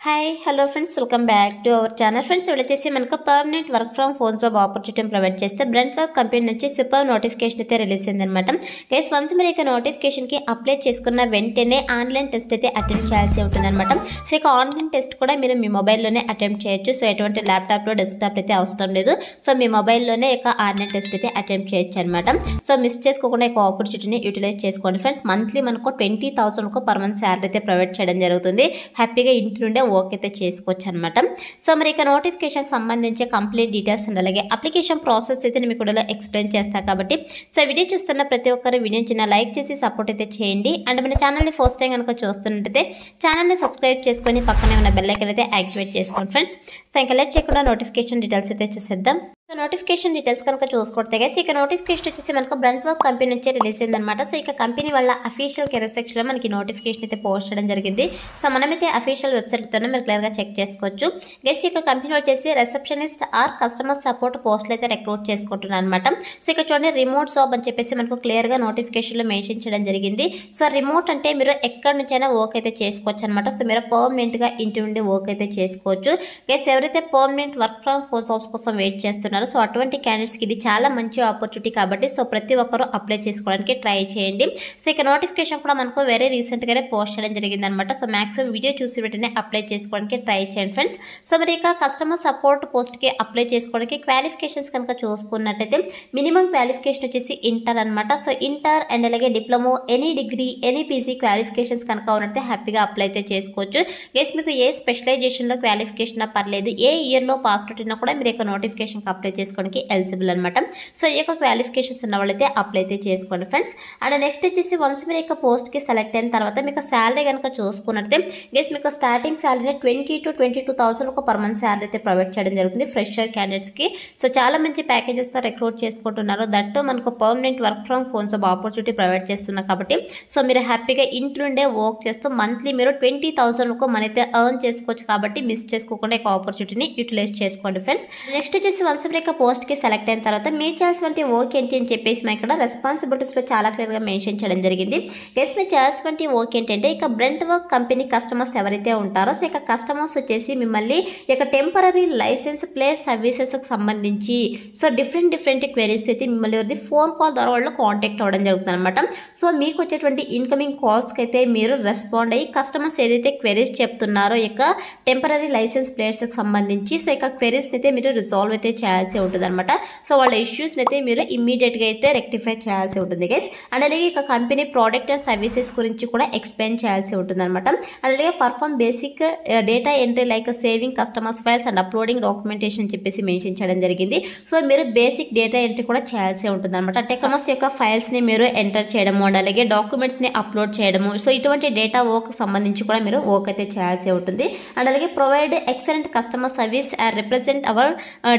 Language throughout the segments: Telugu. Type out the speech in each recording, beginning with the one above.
Hi hello friends welcome back to our channel friends వచ్చేసి మనకు permanent work from home job opportunity provide చేస్తే బ్రెంట్ వర్క్ కంపెనీ నుంచి సూపర్ నోటిఫికేషన్ అయితే రిలీజ్ అయిందనమాట. గైస్ వన్స్ మీరు ఇక నోటిఫికేషన్కి అప్లై చేసుకున్న వెంటనే ఆన్లైన్ టెస్ట్ అయితే అటెంప్ట్ చేయాల్సి ఉంటుందన్నమాట. సో ఇక ఆన్లైన్ టెస్ట్ కూడా మీరు మీ మొబైల్లోనే అటెంప్ట్ చేయొచ్చు. సో ఎటువంటి ల్యాప్టాప్లో డెస్క్టాప్ అయితే అవసరం లేదు. సో మీ మొబైల్లోనే ఇక ఆన్లైన్ టెస్ట్ అయితే అటెంప్ట్ చేయొచ్చు అనమాట. సో మిస్ చేసుకోకుండా ఇక ఆపర్చునిటీని యూటిలైజ్ చేసుకోండి ఫ్రెండ్స్. మంత్లీ మనకు 20,000 పర్ మంత్ శాలరీ అయితే ప్రొవైడ్ చేయడం జరుగుతుంది. హ్యాపీగా ఇంటి నుండే వర్క్ అయితే చేసుకోవచ్చు అనమాట. సో మరి ఇక నోటిఫికేషన్ సంబంధించి కంప్లీట్ డీటెయిల్స్ అండ్ అలాగే అప్లికేషన్ ప్రాసెస్ అయితే నేను మీకు ఎక్స్ప్లెయిన్ చేస్తాను కాబట్టి సో వీడియో చూస్తున్న ప్రతి ఒక్కరు వీడియోని చిన్న లైక్ చేసి సపోర్ట్ అయితే చేయండి. అండ్ మన ఛానల్ని ఫస్ట్ టైం కనుక చూస్తున్నట్టయితే ఛానల్ని సబ్స్క్రైబ్ చేసుకొని పక్కనే ఉన్న బెల్ ఐకాన్ అయితే యాక్టివేట్ చేసుకోండి ఫ్రెండ్స్. సో ఇంకా లేట్ చేయకుండా నోటిఫికేషన్ డీటెయిల్స్ అయితే చూసేద్దాం. సో నోటిఫికేషన్ డీటెయిల్స్ కనుక చూసుకుంటే గైస్ ఇక నోటిఫికేషన్ వచ్చేసి మనకు బ్రెంట్ వర్క్ కంపెనీ నుంచి రిలీజ్ అయిందనమాట. సో ఇక కంపెనీ వాళ్ళ అఫీషియల్ కెరీర్ సెక్షన్లో మనకి నోటిఫికేషన్ అయితే పోస్ట్ చేయడం జరిగింది. సో మనమైతే అఫీషియల్ వెబ్సైట్తోనే మీరు క్లియర్గా చెక్ చేసుకోవచ్చు. గైస్ ఇక కంపెనీ వచ్చేసి రిసెప్షనిస్ట్ ఆర్ కస్టమర్ సపోర్ట్ పోస్టులు అయితే రిక్రూట్ చేసుకుంటున్నారు అనమాట. సో ఇక్కడ చూడండి రిమోట్ జాబ్ అని చెప్పేసి మనకు క్లియర్గా నోటిఫికేషన్లో మెన్షన్ చేయడం జరిగింది. సో రిమోట్ అంటే మీరు ఎక్కడి నుంచైనా వర్క్ అయితే చేసుకోవచ్చు అనమాట. సో మీరు పర్మనెంట్గా ఇంటి నుండి వర్క్ అయితే చేసుకోవచ్చు. గైస్ ఎవరైతే permanent work from home jobs కోసం వెయిట్ చేస్తున్నారు సో అటువంటి క్యాండిడేట్స్కి ఇది చాలా మంచి ఆపర్చునిటీ కాబట్టి సో ప్రతి ఒక్కరూ అప్లై చేసుకోవడానికి ట్రై చేయండి. సో ఇక నోటిఫికేషన్ కూడా మనకు వెరీ రీసెంట్గానే పోస్ట్ చేయడం జరిగింది అనమాట. సో మాక్సిమం వీడియో చూసి వెంటనే అప్లై చేసుకోవడానికి ట్రై చేయండి ఫ్రెండ్స్. సో మరి ఇక కస్టమర్ సపోర్ట్ పోస్ట్కి అప్లై చేసుకోవడానికి క్వాలిఫికేషన్స్ కనుక చూసుకున్నట్టయితే మినిమం క్వాలిఫికేషన్ వచ్చేసి ఇంటర్ అనమాట. సో ఇంటర్ అండ్ అలాగే diploma any degree any PG qualifications కనుక ఉన్నట్టే హ్యాపీగా అప్లై అయితే చేసుకోవచ్చు. గెస్ మీకు ఏ స్పెషలైజేషన్లో క్వాలిఫికేషన్ పర్లేదు, ఏ ఇయర్లో పాస్ అవుట్ అయినా కూడా మీరు యొక్క నోటిఫికేషన్కి అప్లై చేసుకోవడానికి ఎలిజిబుల్ అనమాట. సో ఈ యొక్క క్వాలిఫికేషన్స్ ఉన్న వాళ్ళైతే అప్లై అయితే చేసుకోండి ఫ్రెండ్స్. అండ్ నెక్స్ట్ వచ్చేసి వన్స్ మీరు యొక్క పోస్ట్కి సెలెక్ట్ అయిన తర్వాత మీకు శాలరీ కనుక చూసుకున్నట్టే గెస్ మీకు starting salary 20,000 to 22,000 per month salary అయితే ప్రొవైడ్ చేయడం జరుగుతుంది ఫ్రెషర్ క్యాండిడేట్స్కి. సో చాలా మంచి ప్యాకేజెస్తో రిక్రూట్ చేసుకుంటున్నారు. దట్టు మనకు permanent work from home job opportunity provide చేస్తున్నారు కాబట్టి సో మీరు హ్యాపీగా ఇంటి నుండే వర్క్ చేస్తూ మంత్లీ మీరు 20,000 మనీ అయితే ఎర్న్ చేసుకోవచ్చు కాబట్టి మిస్ చేసుకోకుండా ఈ ఆపర్చునిటీని యూటిలైజ్ చేసుకోండి ఫ్రెండ్స్. నెక్స్ట్ వచ్చేసి వన్స్ మీరు పోస్ట్కి సెలెక్ట్ అయిన తర్వాత మీరు చేయాల్సిన వర్క్ ఏంటి అని చెప్పేసి మా ఇక్కడ రెస్పాన్సిబిలిటీస్లో చాలా క్లియర్గా మెన్షన్ చేయడం జరిగింది. గెస్ మీరు చేయాల్సిన వర్క్ ఏంటంటే ఇక బ్రెంట్ వర్క్ కంపెనీ కస్టమర్స్ ఎవరైతే ఉంటారో సో ఇక కస్టమర్స్ వచ్చేసి మిమ్మల్ని ఇక టెంపరీ లైసెన్స్ ప్లేట్ సర్వీసెస్కి సంబంధించి సో డిఫరెంట్ క్వెరీస్ అయితే మిమ్మల్ని ఫోన్ కాల్ ద్వారా వాళ్ళు కాంటాక్ట్ అవ్వడం జరుగుతుంది అనమాట. సో మీకు వచ్చేటువంటి ఇన్కమింగ్ కాల్స్కి అయితే మీరు రెస్పాండ్ అయ్యి కస్టమర్స్ ఏదైతే క్వెరీస్ చెప్తున్నారో ఇక టెంపరీ లైసెన్స్ ప్లేట్స్కి సంబంధించి సో ఇక క్వెరీస్ అయితే మీరు రిజాల్వ్ అయితే చేయాల్సి ఉంటుంది అనమాట. సో వాళ్ళ ఇష్యూస్ని అయితే మీరు ఇమ్మీడియట్గా అయితే రెక్టిఫై చేయాల్సి ఉంటుంది గైస్. అండ్ అలాగే ఇక కంపెనీ ప్రోడక్ట్ అండ్ సర్వీసెస్ గురించి కూడా ఎక్స్ప్లెయిన్ చేయాల్సి ఉంటుంది అనమాట. అండ్ అలాగే perform basic data entry like saving customers files and uploading documentation అని చెప్పేసి మెన్షన్ చేయడం జరిగింది. సో మీరు బేసిక్ డేటా ఎంట్రీ కూడా చేయాల్సి ఉంటుంది అనమాట. అంటే కస్టమర్స్ యొక్క ఫైల్స్ని మీరు ఎంటర్ చేయడము అండ్ అలాగే డాక్యుమెంట్స్ని అప్లోడ్ చేయడము సో ఇటువంటి డేటా వర్క్ సంబంధించి కూడా మీరు వర్క్ అయితే చేయాల్సి ఉంటుంది. అండ్ అలాగే provide excellent customer service represent our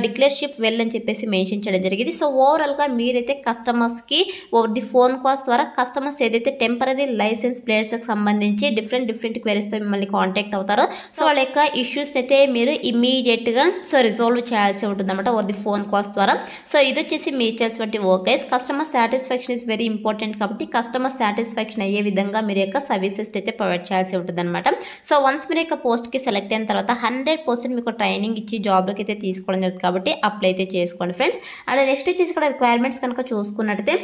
dealership well అని చెప్పేసి మెన్షన్ చేయడం జరిగింది. సో ఓవరాల్గా మీరైతే కస్టమర్స్కి ది ఫోన్ కాల్స్ ద్వారా కస్టమర్స్ ఏదైతే టెంపరీ లైసెన్స్ ప్లేట్స్కి సంబంధించి డిఫరెంట్ క్వెరీస్తో మిమ్మల్ని కాంటాక్ట్ అవుతారో సో వాళ్ళ యొక్క ఇష్యూస్ని అయితే మీరు ఇమ్మీడియట్గా సో రిజాల్వ్ చేయాల్సి ఉంటుంది అనమాట ది ఫోన్ కాల్స్ ద్వారా. సో ఇది వచ్చేసి మీరు చేసేటువంటి work guys. Customer satisfaction is very important కాబట్టి కస్టమర్ సాటిస్ఫాక్షన్ అయ్యే విధంగా మీరు యొక్క సర్వీసెస్ అయితే ప్రొవైడ్ చేయాల్సి ఉంటుంది అనమాట. సో వన్స్ మీరు యొక్క పోస్ట్కి సెలెక్ట్ అయిన తర్వాత 100% మీకు ట్రైనింగ్ ఇచ్చి జాబ్లోకి అయితే తీసుకోవడం జరుగుతుంది కాబట్టి అప్లై అయితే చేసుకోండి ఫ్రెండ్స్. అండ్ నెక్స్ట్ వచ్చేసి ఇక్కడ రిక్వైర్మెంట్స్ కనుక చూసుకున్నట్టయితే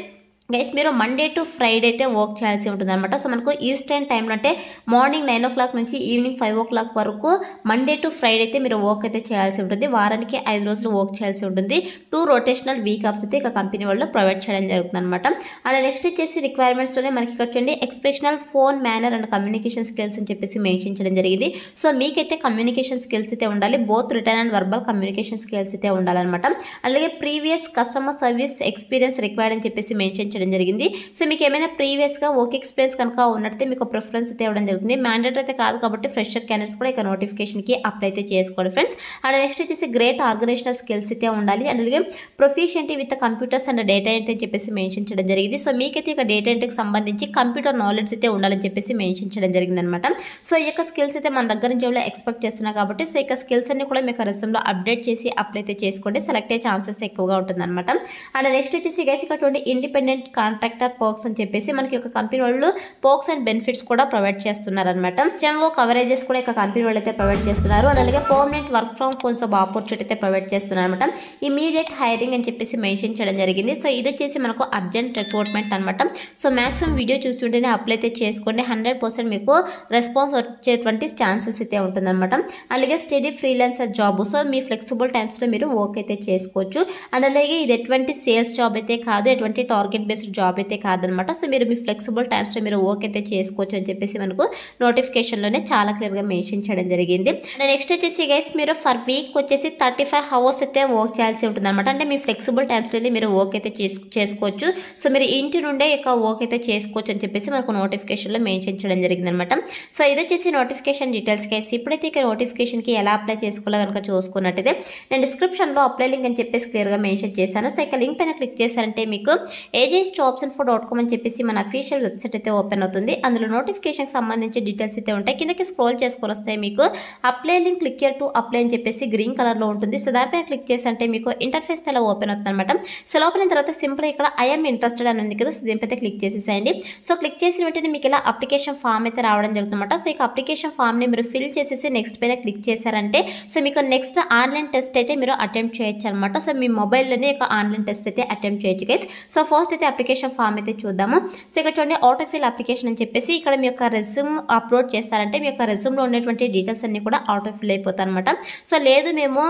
గైస్ మీరు మండే టు ఫ్రైడే అయితే వర్క్ చేయాల్సి ఉంటుంది అనమాట. సో మనకు ఈస్టర్న్ టైంలో అంటే మార్నింగ్ 9 o'clock నుంచి ఈవినింగ్ 5 o'clock వరకు మండే టు ఫ్రైడే అయితే మీరు వర్క్ అయితే చేయాల్సి ఉంటుంది. వారానికి 5 రోజులు వర్క్ చేయాల్సి ఉంటుంది. 2 రొటేషనల్ వీక్ ఆఫ్స్ అయితే ఇక కంపెనీ వాళ్ళు ప్రొవైడ్ చేయడం జరుగుతుంది అనమాట. అండ్ నెక్స్ట్ వచ్చేసి రిక్వైర్మెంట్స్లోనే మనకి ఇక్కడ చూడండి exceptional phone manner and communication skills అని చెప్పేసి మెన్షన్ చేయడం జరిగింది. సో మీకైతే కమ్యూనికేషన్ స్కిల్స్ అయితే ఉండాలి. Both return and verbal communication skills అయితే ఉండాలన్నమాట. అలాగే previous customer service experience required అని చెప్పేసి మెన్షన్ చేయడం జరిగింది. సో మీకు ఏమైనా ప్రీవియస్గా వర్క్ ఎక్స్పీరియన్స్ కనుక ఉన్నట్లయితే మీకు ప్రిఫరెన్స్ అయితే ఇవ్వడం జరుగుతుంది. మ్యాండేటరీ అయితే కాదు కాబట్టి ఫ్రెషర్ క్యాండిడేట్స్ కూడా ఇక నోటిఫికేషన్కి అప్లై అయితే చేసుకోండి ఫ్రెండ్స్. అండ్ నెక్స్ట్ వచ్చేసి గ్రేట్ ఆర్గనైజేషనల్ స్కిల్స్ అయితే ఉండాలి. అండ్ అలాగే proficiency with computers and data entry అని చెప్పేసి మెన్షన్ చేయడం జరిగింది. సో మీకైతే ఇక డేటా ఎంట్రీకి సంబంధించి కంప్యూటర్ నాలెడ్జ్ అయితే ఉండాలని చెప్పేసి మెన్షన్ చేయడం జరిగింది అనమాట. సో ఈ యొక్క స్కిల్స్ అయితే మన దగ్గర నుంచి ఎక్స్పెక్ట్ చేస్తున్నా కాబట్టి సో ఇక స్కిల్స్ అన్ని కూడా మీకు రెజ్యూమ్లో అప్డేట్ చేసి అప్లై అయితే చేసుకోండి. సెలెక్ట్ అయ్యే ఛాన్సెస్ ఎక్కువగా ఉంటుంది అనమాట. అండ్ నెక్స్ట్ వచ్చేసి గైస్ ఇక్కడ ఇండిపెండెంట్ కాంట్రాక్టర్ పర్క్స్ అని చెప్పేసి మనకి ఒక కంపెనీ వాళ్ళు పర్క్స్ అండ్ బెనిఫిట్స్ కూడా ప్రొవైడ్ చేస్తున్నారు అనమాట. హెచ్ఎంఓ కవరేజెస్ కూడా ఇక కంపెనీ వాళ్ళు అయితే ప్రొవైడ్ చేస్తున్నారు. అండ్ అలాగే permanent work from home job opportunity అయితే ప్రొవైడ్ చేస్తున్నారు అనమాట. ఇమీడియట్ హైరింగ్ అని చెప్పేసి మెన్షన్ చేయడం జరిగింది. సో ఇది వచ్చేసి మనకు అర్జెంట్ రిక్రూట్మెంట్ అనమాట. సో మ్యాక్సిమం వీడియో చూస్తుంటేనే అప్లై అయితే చేసుకోండి. 100% మీకు రెస్పాన్స్ వచ్చేటువంటి ఛాన్సెస్ అయితే ఉంటుందన్నమాట. అలాగే స్టడీ ఫ్రీలాన్సర్ జాబ్. సో మీ ఫ్లెక్సిబుల్ టైమ్స్లో మీరు వర్క్ అయితే చేసుకోవచ్చు. అండ్ అలాగే ఇది ఎటువంటి సేల్స్ జాబ్ అయితే కాదు, ఎటువంటి టార్గెట్ బేస్డ్ జాబ్ అయితే కాదనమాట. సో మీరు మీ ఫ్లెక్సిబుల్ టైమ్స్లో మీరు వర్క్ అయితే చేసుకోవచ్చు అని చెప్పేసి మనకు నోటిఫికేషన్లోనే చాలా క్లియర్గా మెన్షన్ చేయడం జరిగింది. అండ్ నెక్స్ట్ వచ్చేసి గైస్ మీరు ఫర్ వీక్ వచ్చేసి 35 hours అయితే వర్క్ చేయాల్సి ఉంటుంది అనమాట. అంటే మీ ఫ్లెక్సిబుల్ టైమ్స్లో మీరు వర్క్ అయితే చేసుకోవచ్చు. సో మీరు ఇంటి నుండే ఇక వర్క్ అయితే చేసుకోవచ్చు అని చెప్పేసి మనకు నోటిఫికేషన్లో మెన్షన్ చేయడం జరిగింది అనమాట. సో ఇది వచ్చేసి నోటిఫికేషన్ డీటెయిల్స్ గైస్. ఇప్పుడైతే ఇక నోటిఫికేషన్కి ఎలా అప్లై చేసుకోవాలో కనుక చూసుకున్నట్టయితే నేను డిస్క్రిప్షన్లో అప్లై లింక్ అని చెప్పేసి క్లియర్గా మెన్షన్ చేశాను. సో ఇక లింక్ పైన క్లిక్ చేశారంటే మీకు AJSjobsinfo.com అని చెప్పేసి మన అఫీషియల్ వెబ్సైట్ అయితే ఓపెన్ అవుతుంది. అందులో నోటిఫికేషన్కి సంబంధించి డీటెయిల్స్ అయితే ఉంటాయి. కిందకి స్క్రోల్ చేసుకొని వస్తాయి మీకు apply link click here to apply అని చెప్పేసి గ్రీన్ కలర్లో ఉంటుంది. సో దానిపైన క్లిక్ చేశారంటే మీకు ఇంటర్ఫేస్ అలా ఓపెన్ అవుతుంది అనమాట. సో లోపల తర్వాత సింపుల్ ఇక్కడ ఐఎమ్ ఇంట్రెస్టెడ్ అని ఉంది కదా, సో దీనిపైతే క్లిక్ చేసేసేయండి. సో క్లిక్ చేసిన వెంటనే మీకు ఇలా అప్లికేషన్ ఫామ్ అయితే రావడం జరుగుతుందన్నమాట. సో ఇక అప్లికేషన్ ఫామ్ని మీరు ఫిల్ చేసేసి నెక్స్ట్ పైన క్లిక్ చేశారంటే సో మీకు నెక్స్ట్ ఆన్లైన్ టెస్ట్ అయితే మీరు అటెంప్ట్ చేయొచ్చు అనమాట. సో మీ మొబైల్లోనే ఒక ఆన్లైన్ టెస్ట్ అయితే అటెంప్ట్ చేయొచ్చు గైస్. సో ఫస్ట్ అయితే అప్లికేషన్ ఫామ్ అయితే చూద్దాము. సో ఇక్కడ చూడండి ఆటో ఫిల్ అప్లికేషన్ అని చెప్పేసి ఇక్కడ మీ యొక్క రెజ్యూమ్ అప్లోడ్ చేస్తారంటే మీ యొక్క రెజ్యూమ్లో ఉన్నటువంటి డీటెయిల్స్ అన్ని కూడా ఆటో ఫిల్ అయిపోతాయి అనమాట. సో లేదు మేము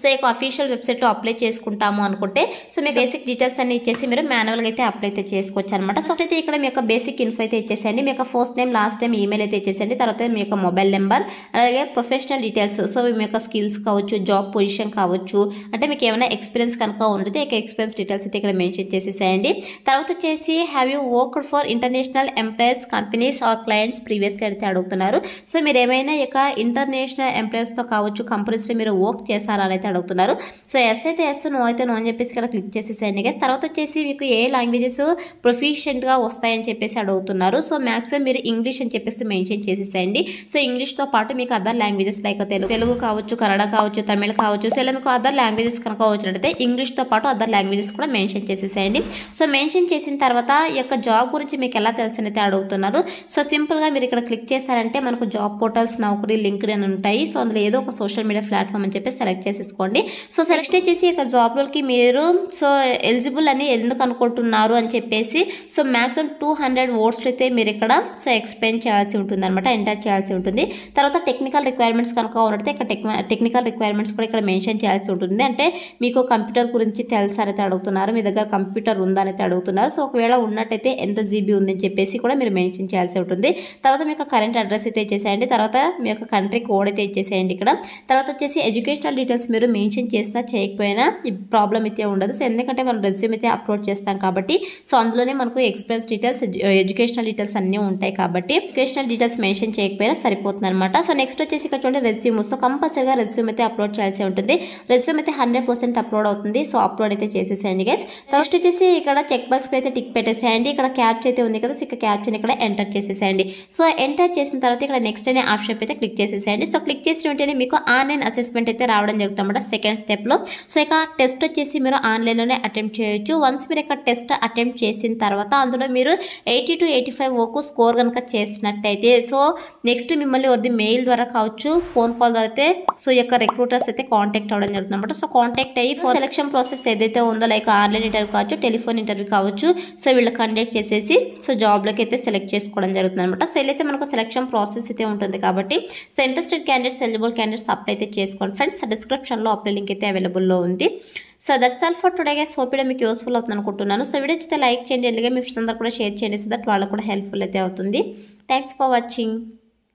సో ఇక అఫీషియల్ వెబ్సైట్లో అప్లై చేసుకుంటాము అనుకుంటే సో మీ బేసిక్ డీటెయిల్స్ అన్ని ఇచ్చేసి మీరు మాన్యువల్గా అయితే అప్లై అయితే చేసుకోవచ్చు అనమాట. సో అయితే ఇక్కడ మీ యొక్క బేసిక్ ఇన్ఫో అయితే ఇచ్చేసేయండి. మీ యొక్క first name last name email అయితే ఇచ్చేసేయండి. తర్వాత మీ యొక్క మొబైల్ నెంబర్ అలాగే ప్రొఫెషనల్ డీటెయిల్స్. సో మీ యొక్క స్కిల్స్ కావచ్చు, జాబ్ పొజిషన్ కావచ్చు, అంటే మీకు ఏమైనా ఎక్స్పీరియన్స్ కనుక ఉంటే ఇక ఎక్స్పీరియన్స్ డీటెయిల్స్ అయితే ఇక్కడ మెన్షన్ చేసేసేయండి. తర్వాత వచ్చేసి have you worked for international employers companies or clients ప్రీవియస్గా అయితే అడుగుతున్నారు. సో మీరు ఏమైనా ఇక ఇంటర్నేషనల్ ఎంప్లాయర్స్తో కావచ్చు కంపెనీస్లో మీరు వర్క్ చేస్తారని అడుగుతున్నారు. సో ఎస్ అయితే ఎస్, నో అయితే నో అని చెప్పేసి ఇక్కడ క్లిక్ చేసేసేయండి గైస్. తర్వాత వచ్చేసి మీకు ఏ లాంగ్వేజెస్ ప్రొఫిషియెంట్గా వస్తాయని చెప్పేసి అడుగుతున్నారు. సో మ్యాక్సిమం మీరు ఇంగ్లీష్ అని చెప్పేసి మెన్షన్ చేసేసేయండి. సో ఇంగ్లీష్తో పాటు మీకు అదర్ లాంగ్వేజెస్ లైక్ తెలుగు కావచ్చు, కన్నడ కావచ్చు, తమిళ కావచ్చు. సో ఇలా మీకు అదర్ లాంగ్వేజెస్ కనుక వచ్చినట్టయితే ఇంగ్లీష్తో పాటు అదర్ లాంగ్వేజెస్ కూడా మెన్షన్ చేసేసేయండి. సో మెన్షన్ చేసిన తర్వాత ఈ యొక్క జాబ్ గురించి మీకు ఎలా తెలుసని అయితే అడుగుతున్నారు. సో సింపుల్గా మీరు ఇక్కడ క్లిక్ చేస్తారంటే మనకు జాబ్ పోర్టల్స్, నౌకరీ, లింక్డ్ అని ఉంటాయి. సో అందులో ఏదో ఒక సోషల్ మీడియా ప్లాట్ఫామ్ అని చెప్పి సెలెక్ట్ చేసేసుకోండి. సో సెలెక్ట్ చేసి ఇక జాబ్ రోల్కి మీరు సో ఎలిజిబుల్ అని ఎందుకు అనుకుంటున్నారు అని చెప్పేసి సో మ్యాక్సిమం 200 words అయితే మీరు ఇక్కడ సో ఎక్స్ప్లెయిన్ చేయాల్సి ఉంటుంది అనమాట, ఎంటర్ చేయాల్సి ఉంటుంది. తర్వాత టెక్నికల్ రిక్వైర్మెంట్స్ కనుక ఉన్నట్లయితే ఇక్కడ టెక్నికల్ రిక్వైర్మెంట్స్ కూడా ఇక్కడ మెన్షన్ చేయాల్సి ఉంటుంది. అంటే మీకు కంప్యూటర్ గురించి తెలుసా అనేది అడుగుతున్నారు, మీ దగ్గర కంప్యూటర్ ఉందా అనేది అడుగుతున్నారు. సో ఒకవేళ ఉన్నట్టయితే ఎంత GB ఉందని చెప్పేసి కూడా మీరు మెన్షన్ చేయాల్సి ఉంటుంది. తర్వాత మీ యొక్క కరెంట్ అడ్రస్ అయితే ఇచ్చేసేయండి. తర్వాత మీ యొక్క కంట్రీ కోడ్ అయితే ఇచ్చేసేయండి ఇక్కడ. తర్వాత వచ్చేసి ఎడ్యుకేషనల్ డీటెయిల్స్ మీరు మెన్షన్ చేసినా చేయకపోయినా ప్రాబ్లం అయితే ఉండదు. సో ఎందుకంటే మనం రెజ్యూమ్ అయితే అప్లోడ్ చేస్తాం కాబట్టి సో అందులోనే మనకు ఎక్స్పీరియన్స్ డీటెయిల్స్, ఎడ్యుకేషనల్ డీటెయిల్స్ అన్నీ ఉంటాయి కాబట్టి ఎడ్యుకేషనల్ డీటెయిల్స్ మెన్షన్ చేయకపోయినా సరిపోతుంది అనమాట. సో నెక్స్ట్ వచ్చేసి ఇక్కడ చూడండి రెజ్యూమ్. సో కంపల్సరీగా రెజ్యూమ్ అయితే అప్లోడ్ చేయాల్సి ఉంటుంది. రెజ్యూమ్ అయితే 100% అప్లోడ్ అవుతుంది. సో అప్లోడ్ అయితే చేసేసేయండి గైస్. నెక్స్ట్ వచ్చేసి ఇక్కడ చెక్ బాక్స్ అయితే టిక్ పెట్టేసేయండి. ఇక్కడ క్యాప్చర్ అయితే ఉంది కదా, సో ఇక్కడ క్యాప్చర్ ఇక్కడ ఎంటర్ చేసేసేయండి. సో ఎంటర్ చేసిన తర్వాత ఇక్కడ నెక్స్ట్ అనే ఆప్షన్ అయితే క్లిక్ చేసేసేయండి. సో క్లిక్ చేసిన వెంటనే మీకు ఆన్లైన్ అసెస్మెంట్ అయితే రావడం జరుగుతుంది అన్నమాట సెకండ్ స్టెప్లో. సో ఇక టెస్ట్ వచ్చేసి మీరు ఆన్లైన్లోనే అటెంప్ట్ చేయొచ్చు. వన్స్ మీరు ఇక్కడ టెస్ట్ అటెంప్ట్ చేసిన తర్వాత అందులో మీరు 80 to 85 వరకు స్కోర్ కనుక చేసినట్టయితే సో నెక్స్ట్ మిమ్మల్ని వద్ద మెయిల్ ద్వారా కావచ్చు, ఫోన్ కాల్ ద్వారా అయితే సో ఈ యొక్క రిక్రూటర్స్ అయితే కాంటాక్ట్ అవ్వడం జరుగుతుంది అనమాట. సో కాంటాక్ట్ అయ్యి ఫర్ సెలక్షన్ ప్రాసెస్ ఏదైతే ఉందో లైక్ ఆన్లైన్ ఇంటర్వ్యూ కావచ్చు, టెలిఫోన్ ఇంటర్వ్యూ కావచ్చు, సో వీళ్ళు కండక్ట్ చేసేసి సో జాబ్లోకి అయితే సెలెక్ట్ చేసుకోవడం జరుగుతుంది అనమాట. సో ఇలా అయితే మనకు సెలక్షన్ ప్రాసెస్ అయితే ఉంటుంది కాబట్టి so interested candidates, eligible candidates apply అయితే చేసుకోండి ఫ్రెండ్స్. డిస్క్రిప్షన్లో అప్లై లింక్ అయితే అవైలబుల్లో ఉంది. So that's all for today guys. Hope మీకు యూస్ఫుల్ అవుతుంది అనుకుంటున్నాను. సో వీడియో అయితే లైక్ చేయండి, అలాగే మీ ఫ్రెండ్స్ అందరూ కూడా షేర్ చేయండి సో దట్ వాళ్ళకు కూడా హెల్ప్ఫుల్ అయితే అవుతుంది. Thanks for watching.